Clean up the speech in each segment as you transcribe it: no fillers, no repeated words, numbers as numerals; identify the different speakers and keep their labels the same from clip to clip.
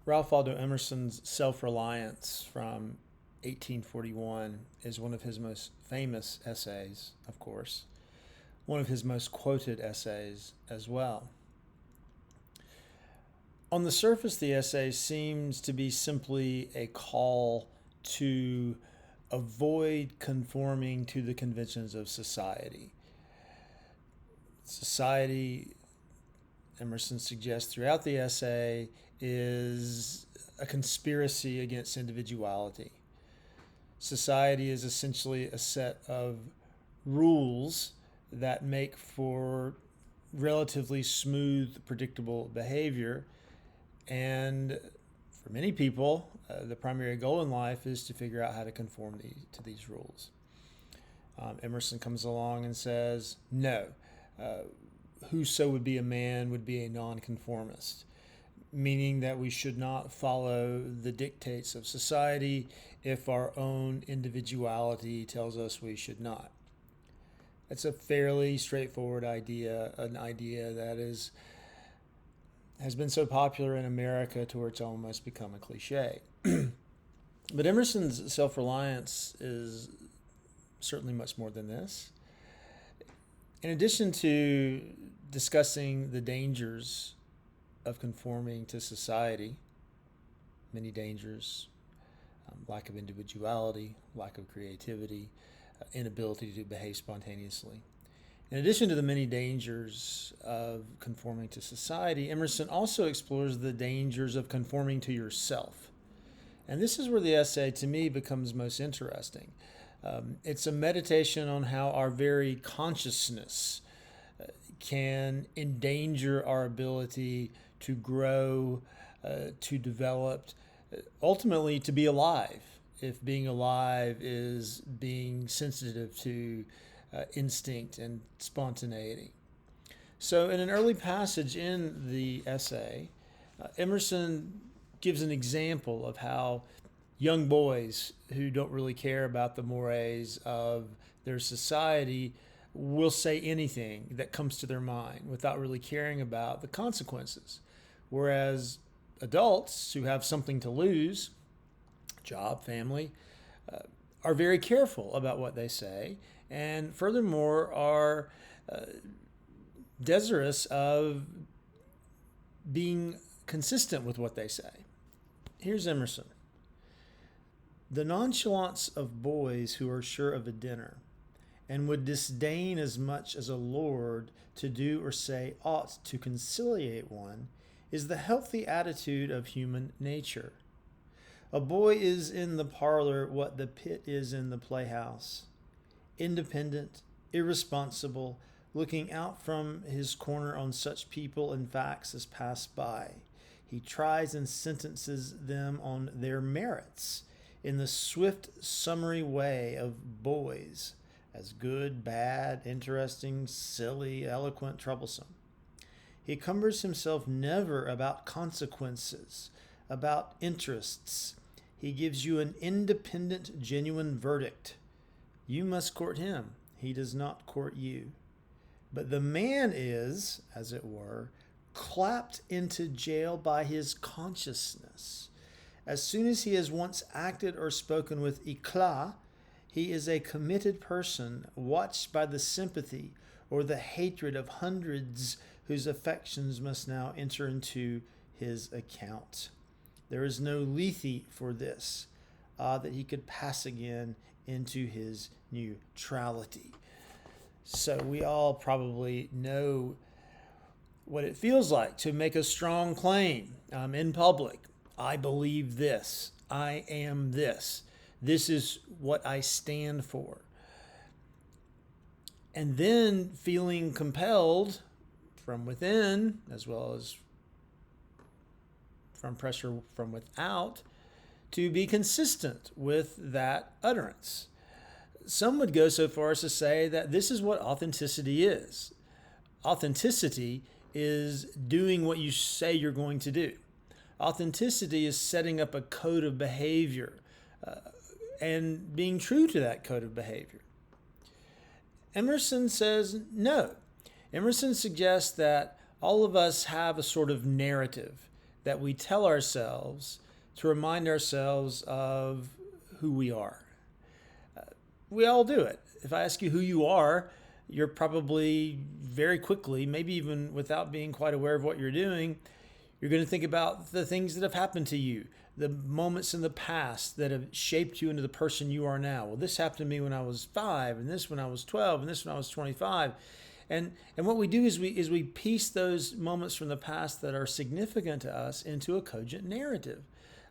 Speaker 1: Ralph Waldo Emerson's Self-Reliance from 1841 is one of his most famous essays, of course, one of his most quoted essays as well. On the surface, the essay seems to be simply a call to avoid conforming to the conventions of society. Society, Emerson suggests throughout the essay, is a conspiracy against individuality. Society is essentially a set of rules that make for relatively smooth, predictable behavior. And for many people, the primary goal in life is to figure out how to conform to these rules. Emerson comes along and says, no, whoso would be a man would be a nonconformist, meaning that we should not follow the dictates of society if our own individuality tells us we should not. It's a fairly straightforward idea, an idea that has been so popular in America to where it's almost become a cliche. But Emerson's self-reliance is certainly much more than this. In addition to discussing the dangers of conforming to society, many dangers, lack of individuality, lack of creativity, inability to behave spontaneously. In addition to the many dangers of conforming to society, Emerson also explores the dangers of conforming to yourself. And this is where the essay, to me, becomes most interesting. It's a meditation on how our very consciousness can endanger our ability to grow, to develop, ultimately to be alive, if being alive is being sensitive to instinct and spontaneity. So in an early passage in the essay, Emerson gives an example of how young boys who don't really care about the mores of their society will say anything that comes to their mind without really caring about the consequences. Whereas adults who have something to lose, job, family, are very careful about what they say, and furthermore are desirous of being consistent with what they say. Here's Emerson. The nonchalance of boys who are sure of a dinner and would disdain as much as a lord to do or say aught to conciliate one is the healthy attitude of human nature. A boy is in the parlor what the pit is in the playhouse, independent, irresponsible, looking out from his corner on such people and facts as pass by. He tries and sentences them on their merits in the swift, summary way of boys, as good, bad, interesting, silly, eloquent, troublesome. He cumbers himself never about consequences, about interests. He gives you an independent, genuine verdict. You must court him. He does not court you. But the man is, as it were, clapped into jail by his consciousness. As soon as he has once acted or spoken with éclat, he is a committed person, watched by the sympathy or the hatred of hundreds whose affections must now enter into his account. There is no lethe for this, that he could pass again into his neutrality. So we all probably know what it feels like to make a strong claim in public. I believe this. I am this. This is what I stand for. And then feeling compelled from within, as well as from pressure from without, to be consistent with that utterance. Some would go so far as to say that this is what authenticity is. Authenticity is doing what you say you're going to do. Authenticity is setting up a code of behavior and being true to that code of behavior. Emerson says no. Emerson suggests that all of us have a sort of narrative that we tell ourselves to remind ourselves of who we are. We all do it. If I ask you who you are, you're probably very quickly, maybe even without being quite aware of what you're doing, you're going to think about the things that have happened to you, the moments in the past that have shaped you into the person you are now. Well, this happened to me when I was 5, and this when I was 12, and this when I was 25. And what we do is we piece those moments from the past that are significant to us into a cogent narrative.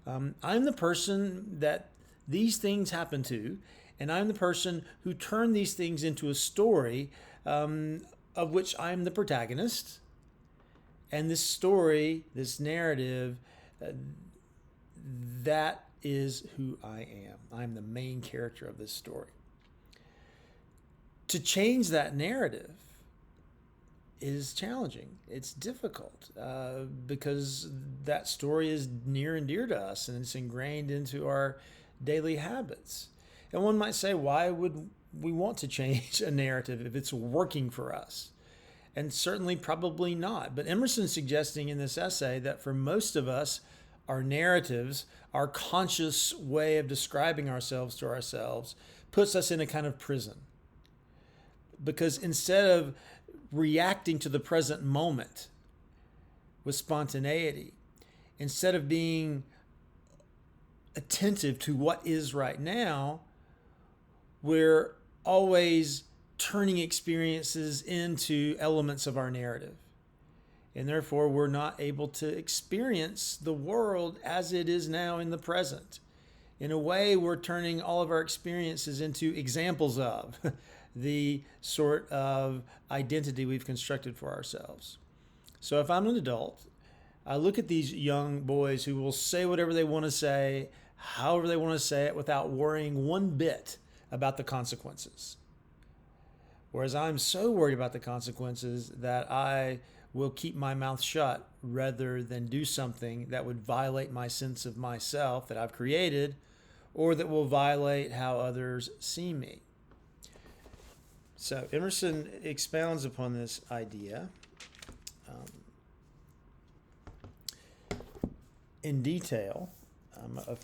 Speaker 1: I'm the person that these things happen to, and I'm the person who turned these things into a story of which I'm the protagonist. And this story, this narrative, that is who I am. I'm the main character of this story. To change that narrative is challenging. It's difficult because that story is near and dear to us, and it's ingrained into our daily habits. And one might say, why would we want to change a narrative if it's working for us? And certainly probably not. But Emerson's suggesting in this essay that for most of us, our narratives, our conscious way of describing ourselves to ourselves, puts us in a kind of prison. Because instead of reacting to the present moment with spontaneity, instead of being attentive to what is right now, we're always turning experiences into elements of our narrative. And therefore, we're not able to experience the world as it is now in the present. In a way, we're turning all of our experiences into examples of the sort of identity we've constructed for ourselves. So if I'm an adult, I look at these young boys who will say whatever they want to say, however they want to say it, without worrying one bit about the consequences. Whereas I'm so worried about the consequences that I will keep my mouth shut rather than do something that would violate my sense of myself that I've created, or that will violate how others see me. So Emerson expounds upon this idea in detail a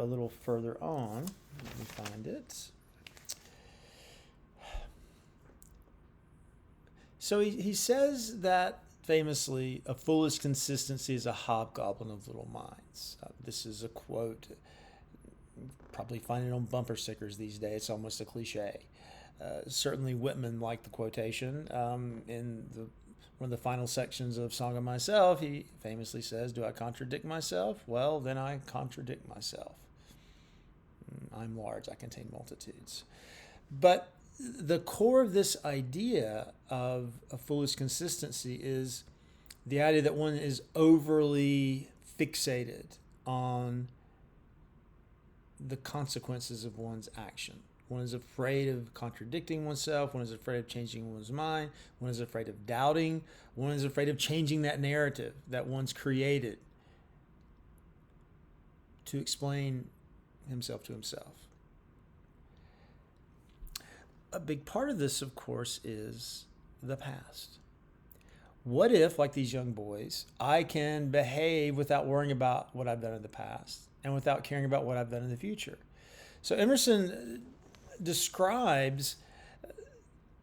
Speaker 1: little further on. Let me find it. So he says that famously, a foolish consistency is a hobgoblin of little minds. This is a quote. Probably find it on bumper stickers these days. It's almost a cliche. Certainly Whitman liked the quotation. In one of the final sections of Song of Myself, he famously says, "Do I contradict myself? Well, then I contradict myself. I'm large, I contain multitudes." But the core of this idea of a foolish consistency is the idea that one is overly fixated on the consequences of one's action. One is afraid of contradicting oneself. One is afraid of changing one's mind. One is afraid of doubting. One is afraid of changing that narrative that one's created to explain himself to himself. A big part of this, of course, is the past. What if, like these young boys, I can behave without worrying about what I've done in the past and without caring about what I've done in the future? So Emerson describes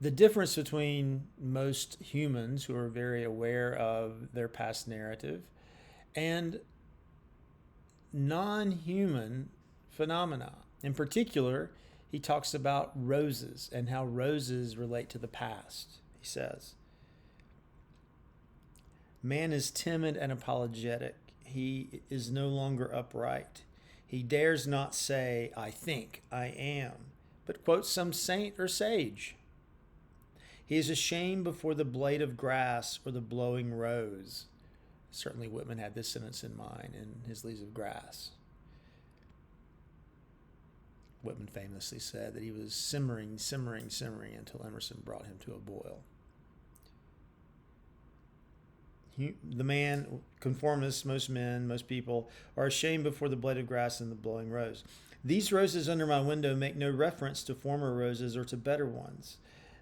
Speaker 1: the difference between most humans who are very aware of their past narrative and non-human phenomena. In particular, he talks about roses and how roses relate to the past. He says, "Man is timid and apologetic. He is no longer upright. He dares not say, 'I think, I am,' but quotes some saint or sage. He is ashamed before the blade of grass or the blowing rose." Certainly Whitman had this sentence in mind in his Leaves of Grass. Whitman famously said that he was simmering until Emerson brought him to a boil. The man, conformists, most men, most people, are ashamed before the blade of grass and the blowing rose. "These roses under my window make no reference to former roses or to better ones.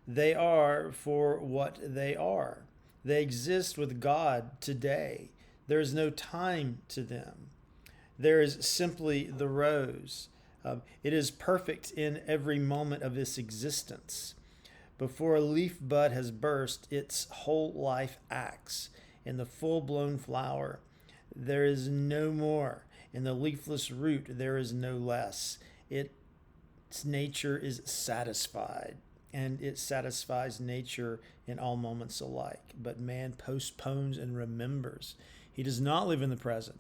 Speaker 1: They are for what they are. They exist with God today. There is no time to them. There is simply the rose. It is perfect in every moment of its existence. Before a leaf bud has burst, its whole life acts. In the full-blown flower, there is no more. In the leafless root, there is no less. Its nature is satisfied, and it satisfies nature in all moments alike. But man postpones and remembers. He does not live in the present,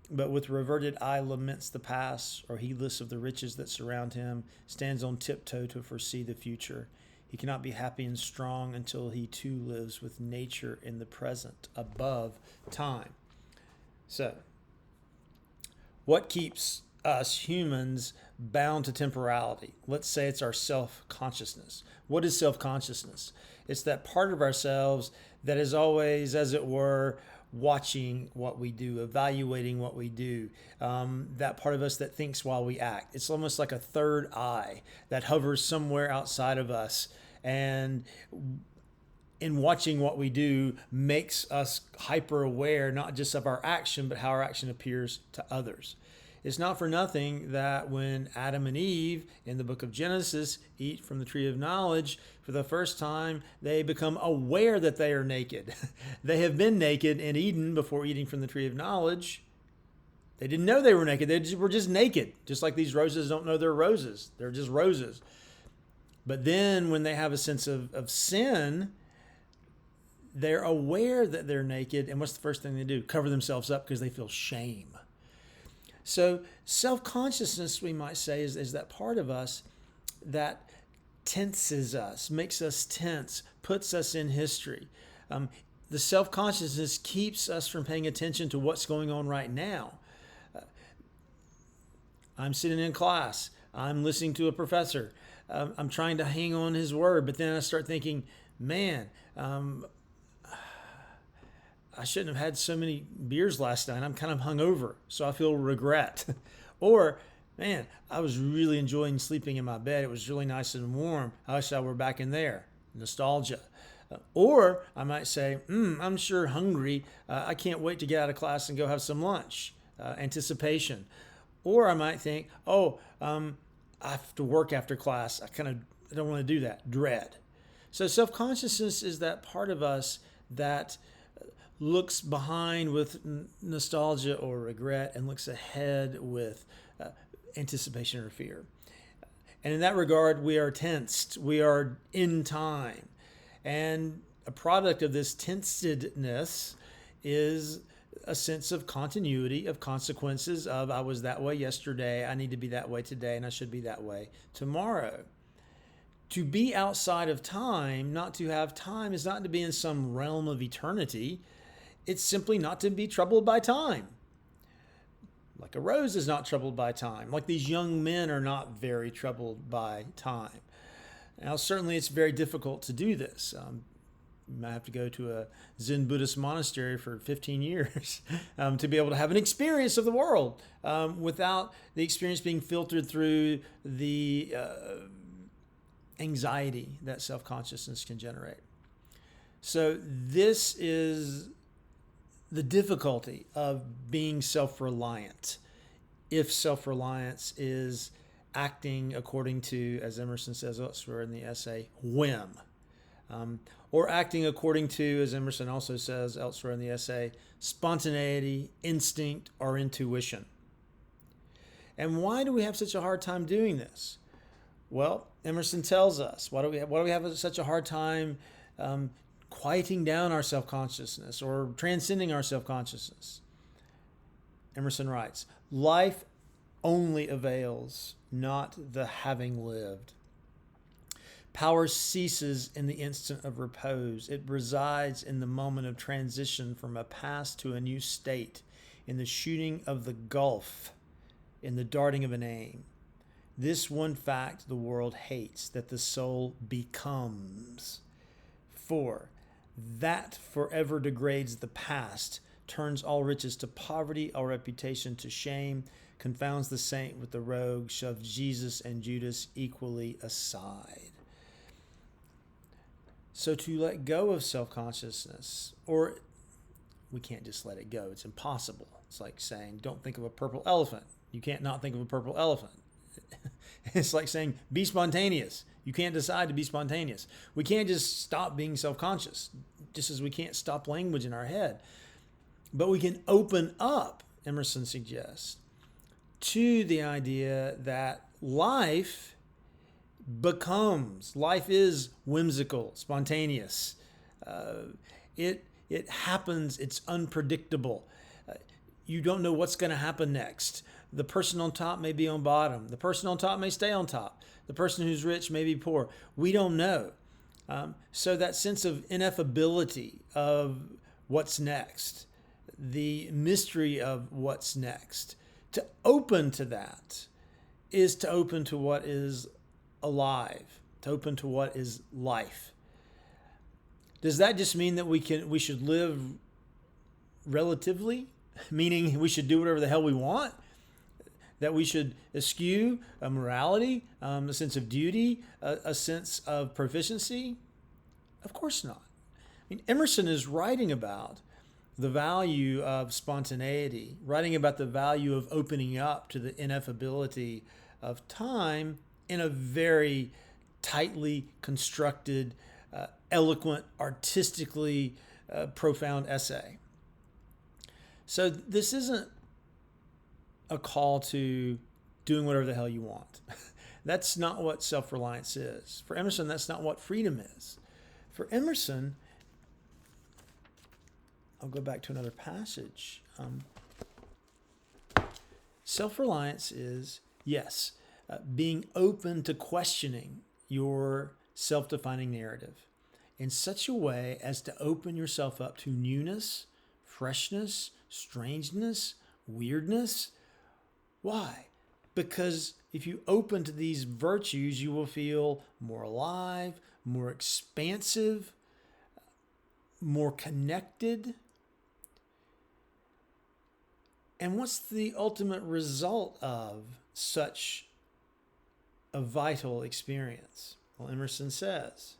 Speaker 1: but with reverted eye laments the past, or heedless of the riches that surround him, stands on tiptoe to foresee the future. He cannot be happy and strong until he too lives with nature in the present, above time. So, what keeps us humans bound to temporality? Let's say it's our self-consciousness. What is self-consciousness? It's that part of ourselves that is always, as it were, watching what we do, evaluating what we do. That part of us that thinks while we act. It's almost like a third eye that hovers somewhere outside of us, and in watching what we do makes us hyper aware, not just of our action, but how our action appears to others. It's not for nothing that when Adam and Eve in the book of Genesis eat from the tree of knowledge, for the first time, they become aware that they are naked. They have been naked in Eden before eating from the tree of knowledge. They didn't know they were naked. They were just naked, just like these roses don't know they're roses. They're just roses. But then when they have a sense of sin, they're aware that they're naked. And what's the first thing they do? Cover themselves up because they feel shame. So self-consciousness, we might say, is that part of us that tenses us, makes us tense, puts us in history. The self-consciousness keeps us from paying attention to what's going on right now. I'm sitting in class. I'm listening to a professor. I'm trying to hang on his word, but then I start thinking, man, I shouldn't have had so many beers last night. I'm kind of hungover, so I feel regret. Or, man, I was really enjoying sleeping in my bed. It was really nice and warm. I wish I were back in there. Nostalgia. Or I might say, I'm sure hungry. I can't wait to get out of class and go have some lunch. Anticipation. Or I might think, I have to work after class. I don't want to do that. Dread. So self-consciousness is that part of us that looks behind with nostalgia or regret and looks ahead with anticipation or fear. And in that regard, we are tensed. We are in time. And a product of this tensedness is a sense of continuity, of consequences of I was that way yesterday, I need to be that way today, and I should be that way tomorrow. To be outside of time, not to have time, is not to be in some realm of eternity. It's simply not to be troubled by time. Like a rose is not troubled by time. Like these young men are not very troubled by time. Now, certainly it's very difficult to do this. You might have to go to a Zen Buddhist monastery for 15 years to be able to have an experience of the world without the experience being filtered through the anxiety that self-consciousness can generate. So this is the difficulty of being self-reliant. If self-reliance is acting according to, as Emerson says elsewhere in the essay, whim. Or acting according to, as Emerson also says elsewhere in the essay, spontaneity, instinct, or intuition. And why do we have such a hard time doing this? Well, Emerson tells us, why do we have such a hard time quieting down our self-consciousness or transcending our self-consciousness? Emerson writes, life only avails, not the having lived. Power ceases in the instant of repose. It resides in the moment of transition from a past to a new state, in the shooting of the gulf, in the darting of an aim. This one fact the world hates, that the soul becomes. For that forever degrades the past, turns all riches to poverty, all reputation to shame, confounds the saint with the rogue, shoves Jesus and Judas equally aside. So to let go of self-consciousness, or we can't just let it go. It's impossible. It's like saying, don't think of a purple elephant. You can't not think of a purple elephant. It's like saying, be spontaneous. You can't decide to be spontaneous. We can't just stop being self-conscious, just as we can't stop language in our head. But we can open up, Emerson suggests, to the idea that life is whimsical, spontaneous. It happens. It's unpredictable. You don't know what's going to happen next. The person on top may be on bottom. The person on top may stay on top. The person who's rich may be poor. We don't know. So that sense of ineffability of what's next, the mystery of what's next, to open to that is to open to what is alive, to open to what is life. Does that just mean that we should live relatively, meaning we should do whatever the hell we want? That we should eschew a morality, a sense of duty, a sense of proficiency? Of course not. I mean, Emerson is writing about the value of spontaneity, writing about the value of opening up to the ineffability of time in a very tightly constructed, eloquent, artistically profound essay. So this isn't a call to doing whatever the hell you want. That's not what self-reliance is. For Emerson, that's not what freedom is. For Emerson, I'll go back to another passage. Self-reliance is, yes, being open to questioning your self-defining narrative in such a way as to open yourself up to newness, freshness, strangeness, weirdness. Why? Because if you open to these virtues, you will feel more alive, more expansive, more connected. And what's the ultimate result of such a vital experience? Well, Emerson says,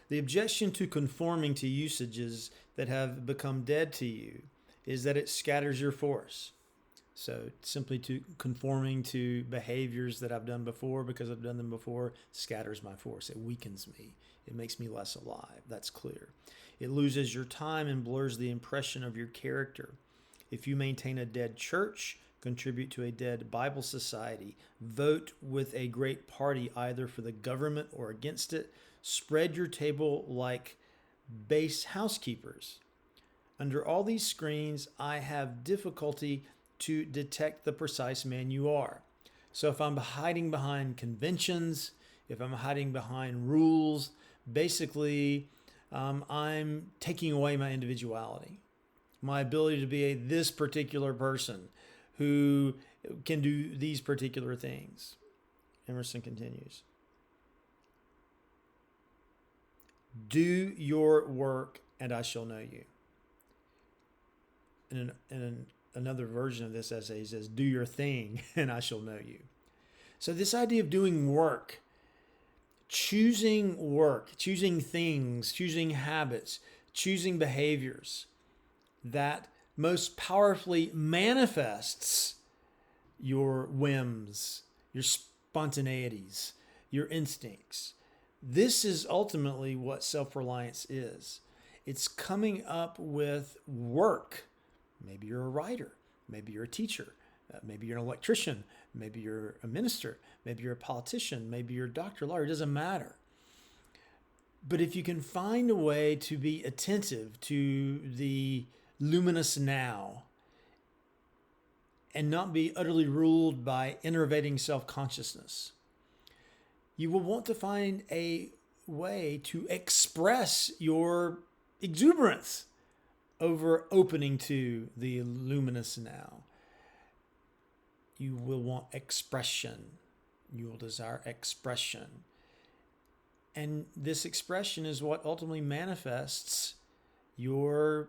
Speaker 1: the objection to conforming to usages that have become dead to you is that it scatters your force. So simply to conforming to behaviors that I've done before because I've done them before scatters my force. It weakens me. It makes me less alive. That's clear. It loses your time and blurs the impression of your character. If you maintain a dead church, contribute to a dead Bible society, vote with a great party either for the government or against it, spread your table like base housekeepers. Under all these screens, I have difficulty to detect the precise man you are. So if I'm hiding behind conventions, if I'm hiding behind rules, basically I'm taking away my individuality, my ability to be this particular person who can do these particular things. Emerson continues. Do your work and I shall know you. In another version of this essay, he says, do your thing and I shall know you. So this idea of doing work, choosing things, choosing habits, choosing behaviors that most powerfully manifests your whims, your spontaneities, your instincts. This is ultimately what self-reliance is. It's coming up with work. Maybe you're a writer. Maybe you're a teacher. Maybe you're an electrician. Maybe you're a minister. Maybe you're a politician. Maybe you're a doctor, lawyer. It doesn't matter. But if you can find a way to be attentive to the luminous now and not be utterly ruled by enervating self-consciousness, you will want to find a way to express your exuberance over opening to the luminous now. You will want expression. You will desire expression. And this expression is what ultimately manifests your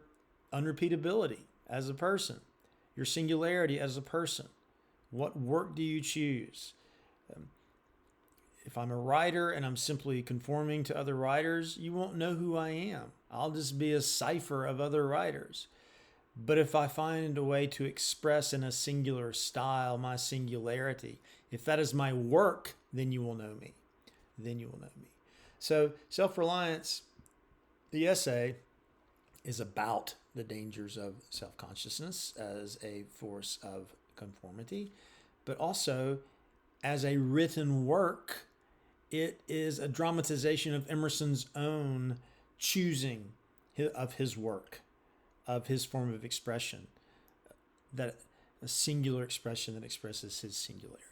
Speaker 1: unrepeatability as a person, your singularity as a person. What work do you choose? If I'm a writer and I'm simply conforming to other writers, you won't know who I am. I'll just be a cipher of other writers. But if I find a way to express in a singular style my singularity, if that is my work, then you will know me. Then you will know me. So, self-reliance, the essay, is about the dangers of self-consciousness as a force of conformity, but also as a written work, it is a dramatization of Emerson's own choosing of his work, of his form of expression, that a singular expression that expresses his singularity.